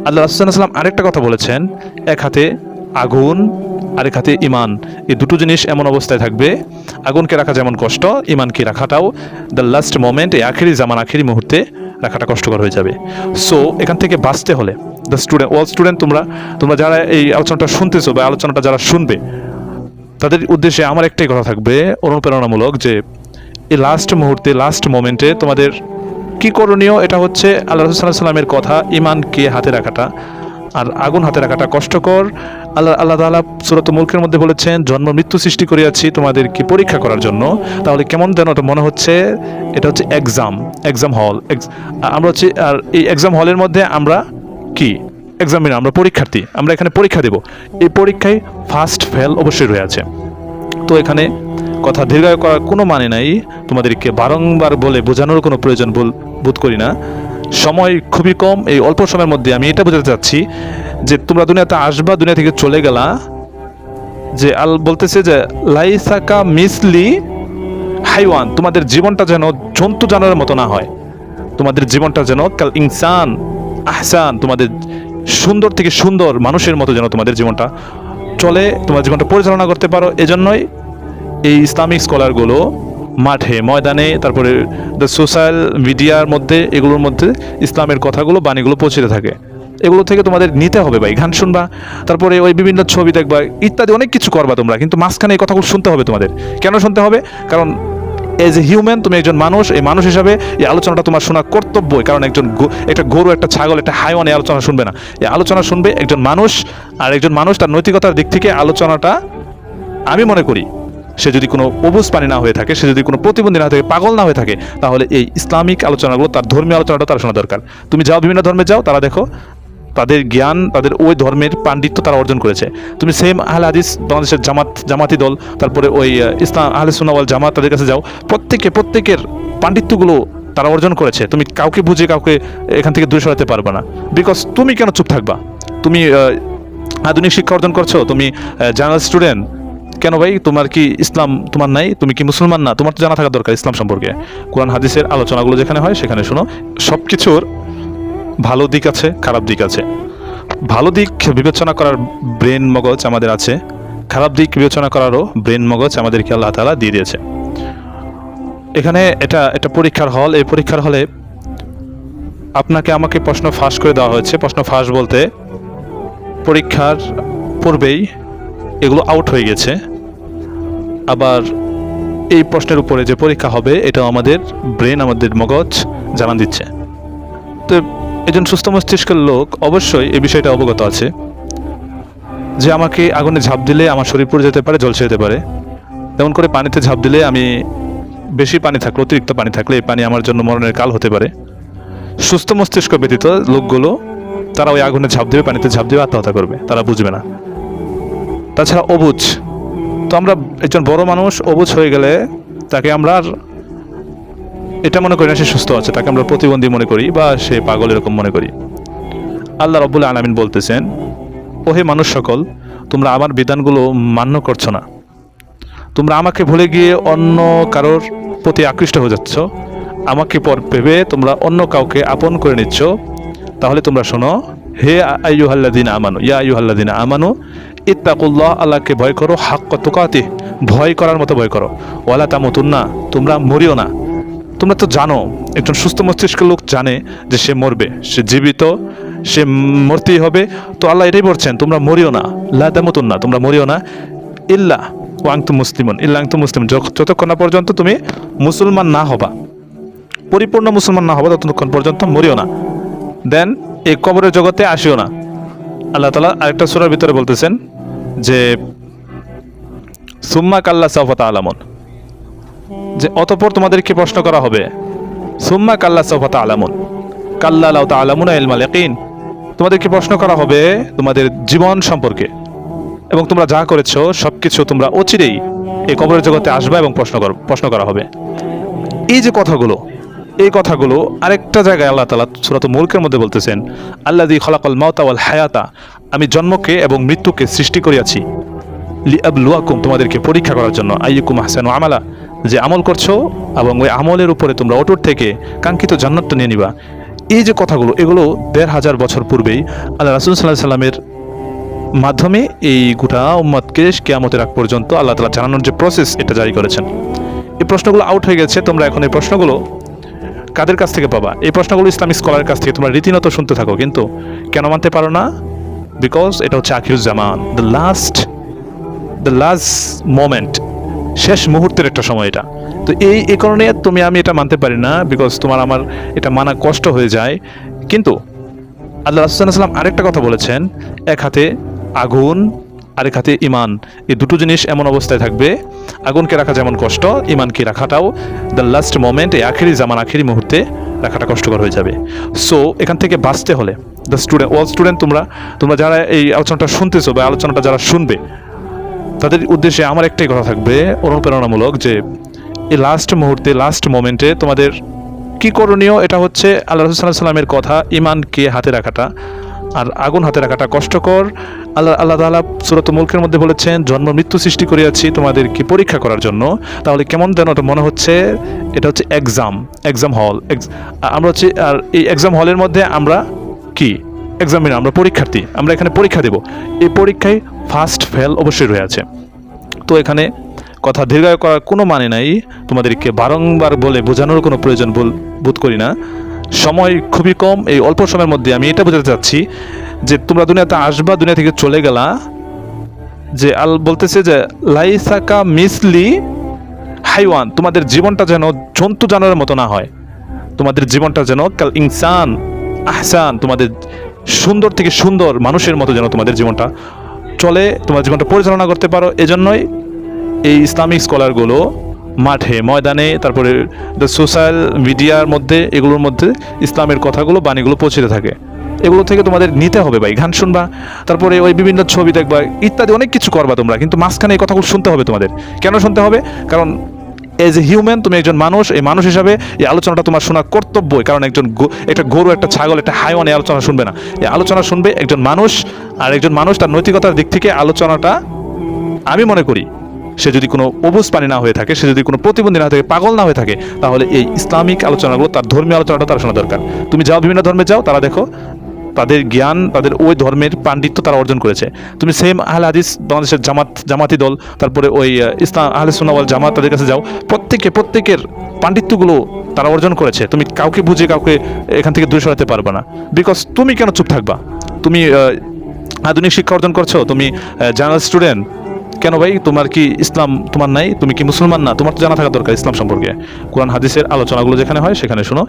আল্লাহ রাসূল সাল্লাল্লাহু আলাইহি ওয়াসাল্লাম আরেকটা কথা বলেছেন, এক হাতে আগুন আরেক হাতে ইমান, এই দুটো জিনিস এমন অবস্থায় থাকবে, আগুনকে রাখা যেমন কষ্ট, ইমানকে রাখাটাও দ্য লাস্ট মোমেন্ট, এই আখেরি জামান আখেরি মুহূর্তে রাখাটা কষ্টকর হয়ে যাবে। সো এখান থেকে বাঁচতে হলে দ্য স্টুডেন্ট, অল স্টুডেন্ট, তোমরা যারা এই আলোচনাটা শুনতেছো বা আলোচনাটা যারা শুনবে, তাদের উদ্দেশ্যে আমার একটাই কথা থাকবে অনুপ্রেরণামূলক, যে এই লাস্ট মুহূর্তে লাস্ট মোমেন্টে তোমাদের কি করণীয়, এটা হচ্ছে আল্লাহ রাসূল সাল্লাল্লাহু আলাইহি ওয়াসাল্লামের কথা, ইমানকে হাতে রাখাটা আর আগুন হাতে রাখাটা কষ্টকর। আল্লাহ তাআলা সূরাতুল মুলকের মধ্যে বলেছেন, জন্ম মৃত্যু সৃষ্টি করিয়াছি তোমাদেরকে পরীক্ষা করার জন্য। তাহলে কেমন যেন এটা মনে হচ্ছে, এটা হচ্ছে এক্সাম হল। আমরা হচ্ছে, আর এই এক্সাম হলের মধ্যে আমরা কি এক্সামিনার, আমরা পরীক্ষার্থী, আমরা এখানে পরীক্ষা দেব। এই পরীক্ষায় ফার্স্ট ফেল অবশ্যই রয়ে আছে। তো এখানে কথা দীর্ঘায়ু করার কোনো মানে নাই, তোমাদেরকে বারংবার বলে বোঝানোর কোনো প্রয়োজন বোধ করি না। সময় খুবই কম, এই অল্প সময়ের মধ্যে আমি এটা বোঝাতে চাচ্ছি যে তোমরা দুনিয়াতে আসবা, দুনিয়া থেকে চলে গেলা, যে বলতেছে যে লাইসাকা মিসলি হাইওয়ান, তোমাদের জীবনটা যেন জন্তু জানোয়ারের মতো না হয়, তোমাদের জীবনটা যেন কাল ইনসান আহসান, তোমাদের সুন্দর থেকে সুন্দর মানুষের মতো যেন তোমাদের জীবনটা চলে, তোমার জীবনটা পরিচালনা করতে পারো। এজন্যই এই ইসলামিক স্কলারগুলো মাঠে ময়দানে, তারপরে দ্য সোশ্যাল মিডিয়ার মধ্যে, এগুলোর মধ্যে ইসলামের কথাগুলো, বাণীগুলো পৌঁছতে থাকে। এগুলো থেকে তোমাদের নিতে হবে ভাই, গান শুনবা, তারপরে ওই বিভিন্ন ছবি দেখবা, ইত্যাদি অনেক কিছু করবা তোমরা, কিন্তু মাঝখানে এই কথাগুলো শুনতে হবে তোমাদের। কেন শুনতে হবে? কারণ এজ এ হিউম্যান, তুমি একজন মানুষ, এই মানুষ হিসাবে এই আলোচনাটা তোমার শোনা কর্তব্যই। কারণ একটা গরু, একটা ছাগল, একটা হাইওয়ান এই আলোচনা শুনবে না, এই আলোচনা শুনবে একজন মানুষ। আর একজন মানুষ তার নৈতিকতার দিক থেকে আলোচনাটা, আমি মনে করি, সে যদি কোনো অবুঝ পানি না হয়ে থাকে, সে যদি কোনো প্রতিবন্ধী না হয়ে থাকে, পাগল না হয়ে থাকে, তাহলে এই ইসলামিক আলোচনাগুলো, তার ধর্মীয় আলোচনাটা তার শোনা দরকার। তুমি যাও, বিভিন্ন ধর্মে যাও, তারা দেখো তাদের জ্ঞান, তাদের ওই ধর্মের পাণ্ডিত্য তারা অর্জন করেছে। তুমি সেম আহলে হাদিস, বাংলাদেশের জামাতি দল, তারপরে ওই ইসলাম আহলে সুন্নাহ ওয়াল জামাত, তাদের কাছে যাও, প্রত্যেকের পাণ্ডিত্যগুলো তারা অর্জন করেছে। তুমি কাউকে বুঝে কাউকে এখান থেকে দূরে সরাতে পারবে না। বিকজ তুমি কেন চুপ থাকবা? তুমি আধুনিক শিক্ষা অর্জন করছো, তুমি জেনারেল স্টুডেন্ট, কেন ভাই? তোমার কি ইসলাম তোমার নাই? তুমি কি মুসলমান না? তোমার তো জানা থাকা দরকার ইসলাম সম্পর্কে। কোরআন হাদিসের আলোচনাগুলো যেখানে হয় সেখানে শোনো। সব কিছুর ভালো দিক আছে, খারাপ দিক আছে। ভালো দিক বিবেচনা করার ব্রেন মগজ আমাদের আছে, খারাপ দিক বিবেচনা করারও ব্রেন মগজ আমাদেরকে আল্লাহ তাআলা দিয়ে দিয়েছে। এখানে এটা পরীক্ষার হল। এই পরীক্ষার হলে আপনাকে আমাকে প্রশ্ন ফাঁস করে দেওয়া হয়েছে। প্রশ্ন ফাঁস বলতে পরীক্ষার পূর্বেই এগুলো আউট হয়ে গেছে। আবার এই প্রশ্নের উপরে যে পরীক্ষা হবে, এটাও আমাদের ব্রেন, আমাদের মগজ জানান দিচ্ছে। তো একজন সুস্থ মস্তিষ্কের লোক অবশ্যই এই বিষয়টা অবগত আছে যে আমাকে আগুনে ঝাঁপ দিলে আমার শরীর পুড়ে যেতে পারে, ঝলসে যেতে পারে। তেমন করে পানিতে ঝাঁপ দিলে, আমি বেশি পানি থাকলে, অতিরিক্ত পানি থাকলে, এই পানি আমার জন্য মরণের কাল হতে পারে। সুস্থ মস্তিষ্ক ব্যতীত লোকগুলো, তারা ওই আগুনে ঝাঁপ দেবে, পানিতে ঝাঁপ দেবে, আত্মহত্যা করবে, তারা বুঝবে না। তাছাড়া অবুঝ, তো আমরা একজন বড় মানুষ অবুঝ হয়ে গেলে তাকে আমরা আর এটা মনে করি না সে সুস্থ আছে, তাকে আমরা প্রতিবন্ধী মনে করি বা সে পাগল, এরকম মনে করি। আল্লাহ রাব্বুল আলামিন বলতেছেন, ওহে মানুষ সকল, তোমরা আমার বিধানগুলো মান্য করছো না, তোমরা আমাকে ভুলে গিয়ে অন্য কারোর প্রতি আকৃষ্ট হয়ে যাচ্ছ, আমাকে পর ভেবে তোমরা অন্য কাউকে আপন করে নিচ্ছ। তাহলে তোমরা শোনো, হে আইয়ুহাল্লাযিনা আমানু, ইয়া আইয়ুহাল্লাযিনা আমানু ইত্তাকুল্লাহ, আল্লাহকে ভয় করো, হাক্কা তুকাতিহ, ভয় করার মতো ভয় করো, ওয়ালা তামুতুন্না, তোমরা মরিও না। তোমরা তো জানো, একজন সুস্থ মস্তিষ্কের লোক জানে যে সে মরবে, সে জীবিত, সে মরতেই হবে। তো আল্লাহ এটাই বলছেন, তোমরা মরিও না, লা তামুতুন্না, তোমরা মরিও না, ইল্লা ওয়া আনতুম মুসলিমুন, ইল্লা আনতুম মুসলিমুন, যতক্ষণ না পর্যন্ত তুমি মুসলমান না হবা, পরিপূর্ণ মুসলমান না হবা, ততক্ষণ পর্যন্ত মরিও না। দেন এই কবরের জগতে আসিও না। আল্লাহ তাআলা আরেকটা সূরার ভিতরে বলতেছেন যে সুম্মা কাল্লা সাওফা তা'লামুন, যে অতঃপর তোমাদেরকে প্রশ্ন করা হবে। সুম্মা কাল্লা সাওফা তা'লামুন, কাল্লা লাউ তা'লামুনা ইলমাল ইয়াকিন, তোমাদেরকে প্রশ্ন করা হবে তোমাদের জীবন সম্পর্কে, এবং তোমরা যা করেছো সবকিছু তোমরা অচিরেই এই কবরের জগতে আসবে এবং প্রশ্ন করা হবে। এই যে কথাগুলো, এই কথাগুলো আরেকটা জায়গায় আল্লাহ তাআলা সূরাতুল মুলকের মধ্যে বলতেছেন, আল্লাযী খালাকাল মাউতা ওয়াল হায়াতা, আমি জন্মকে এবং মৃত্যুকে সৃষ্টি করিয়াছি, লিআবলুয়াকুম, তোমাদেরকে পরীক্ষা করার জন্য, আইয়ুকুম আহসানু আমালা, যে আমল করছো এবং ওই আমলের উপরে তোমরা অটুট থেকে কাঙ্ক্ষিত জান্নাতটা নিয়ে নিবা। এই যে কথাগুলো, এগুলো ১৫০০ বছর পূর্বেই আল্লাহ রাসূল সাল্লাল্লাহু আলাইহি সাল্লামের মাধ্যমে এই গোটা উম্মতকে কিয়ামতের আগ পর্যন্ত আল্লাহ তাআলা জানানোর যে প্রসেস, এটা জারি করেছেন। এই প্রশ্নগুলো আউট হয়ে গেছে। তোমরা এখন এই প্রশ্নগুলো কাদের কাছ থেকে পাবা? এই প্রশ্নগুলো ইসলামিক স্কলারের কাছ থেকে তোমরা রীতিমতো শুনতে থাকো, কিন্তু কেন মানতে পারো না? বিকজ এটা হচ্ছে আখিরুজ্জামান, দ্য লাস্ট মোমেন্ট, শেষ মুহূর্তের একটা সময় এটা। তো এই কারণে আমি এটা মানতে পারি না, বিকজ আমার এটা মানা কষ্ট হয়ে যায়। কিন্তু আল্লাহ রাসূল সাল্লাল্লাহু আলাইহি ওয়াসাল্লাম আরেকটা কথা বলেছেন, এক হাতে আগুন, আরেক হাতে ইমান। এই দুটো জিনিস এমন অবস্থায় থাকবে, আগুনকে রাখা যেমন কষ্ট, ইমানকে রাখাটাও দ্য লাস্ট মোমেন্ট, এই আখেরি জামান, আখেরি মুহূর্তে রাখাটা কষ্টকর হয়ে যাবে। সো এখান থেকে বাঁচতে হলে অল স্টুডেন্ট, তোমরা যারা এই আলোচনাটা শুনতেছো বা আলোচনাটা যারা শুনবে, তাদের উদ্দেশ্যে আমার একটাই কথা থাকবে অনুপ্রেরণামূলক, যে এই লাস্ট মুহূর্তে, লাস্ট মোমেন্টে তোমাদের কি করণীয়, এটা হচ্ছে আল্লাহ রাসূল সাল্লাল্লাহু আলাইহি ওয়াসাল্লামের কথা, ইমানকে হাতে রাখাটা আর আগুন হাতে রাখাটা কষ্টকর। আল্লাহ তাআলা সূরাতুল মুলকের মধ্যে বলেছেন, জন্ম মৃত্যু সৃষ্টি করিয়াছি তোমাদেরকে পরীক্ষা করার জন্য। তাহলে কেমন যেন এটা মনে হচ্ছে, এটা হচ্ছে এক্সাম হল। আমরা হচ্ছে, আর এই এক্সাম হলের মধ্যে আমরা কি এক্সামিনার, আমরা পরীক্ষার্থী, আমরা এখানে পরীক্ষা দেব। এই পরীক্ষায় ফার্স্ট ফেল অবশ্যই রয়েছে। তো এখানে কথা দীর্ঘায়ু করার কোনো মানে নাই, তোমাদেরকে বারংবার বলে বোঝানোর কোনো প্রয়োজন বোধ করি না। সময় খুবই কম, এই অল্প সময়ের মধ্যে আমি এটা বোঝাতে চাচ্ছি যে তোমরা দুনিয়াতে আসবা, দুনিয়া থেকে চলে গেলা, যে বলতেছে যে লাইসাকা মিসলি হাইওয়ান, তোমাদের জীবনটা যেন জন্তু জানোয়ারের মতো না হয়, তোমাদের জীবনটা যেন কাল ইনসান আহসান, তোমাদের সুন্দর থেকে সুন্দর মানুষের মতো যেন তোমাদের জীবনটা চলে, তোমার জীবনটা পরিচালনা করতে পারো। এজন্যই এই ইসলামিক স্কলারগুলো মাঠে ময়দানে, তারপরে দ্য সোশ্যাল মিডিয়ার মধ্যে, এগুলোর মধ্যে ইসলামের কথাগুলো, বাণীগুলো পৌঁছতে থাকে। এগুলো থেকে তোমাদের নিতে হবে ভাই, গান শুনবা, তারপরে ওই বিভিন্ন ছবি দেখবা, ইত্যাদি অনেক কিছু করবা তোমরা, কিন্তু মাঝখানে এই কথাগুলো শুনতে হবে তোমাদের। কেন শুনতে হবে? কারণ এজ এ হিউম্যান, তুমি একজন মানুষ, এই মানুষ হিসাবে এই আলোচনাটা তোমার শোনা কর্তব্যই। কারণ একটা গরু, একটা ছাগল, একটা হাইওয়ান এই আলোচনা শুনবে না। এই আলোচনা শুনবে একজন মানুষ, আর একজন মানুষ তার নৈতিকতার দিক থেকে আলোচনাটা, আমি মনে করি, সে যদি কোনো অবুঝ পানি না হয়ে থাকে, সে যদি কোনো প্রতিবন্ধী না হয়ে থাকে, পাগল না হয়ে থাকে, তাহলে এই ইসলামিক আলোচনাগুলো, তার ধর্মীয় আলোচনাটা তার শোনা দরকার। তুমি যাও, বিভিন্ন ধর্মে যাও, তারা দেখো তাদের জ্ঞান, তাদের ওই ধর্মের পাণ্ডিত্য তারা অর্জন করেছে। তুমি সেম আহলে হাদিস, বাংলাদেশের জামাতি দল, তারপরে ওই ইসলাম আহলে সুন্নাহ ওয়াল জামাত, তাদের কাছে যাও, প্রত্যেকের পাণ্ডিত্যগুলো তারা অর্জন করেছে। তুমি কাউকে বুঝে কাউকে এখান থেকে দূরে সরাতে পারবে না। বিকজ তুমি কেন চুপ থাকবা? তুমি আধুনিক শিক্ষা অর্জন করছো, তুমি জেনারেল স্টুডেন্ট, কেন ভাই? তোমার কি ইসলাম তোমার নাই? তুমি কি মুসলমান না? তোমার তো জানা থাকা দরকার ইসলাম সম্পর্কে। কোরআন হাদিসের আলোচনাগুলো যেখানে হয় সেখানে শোনো।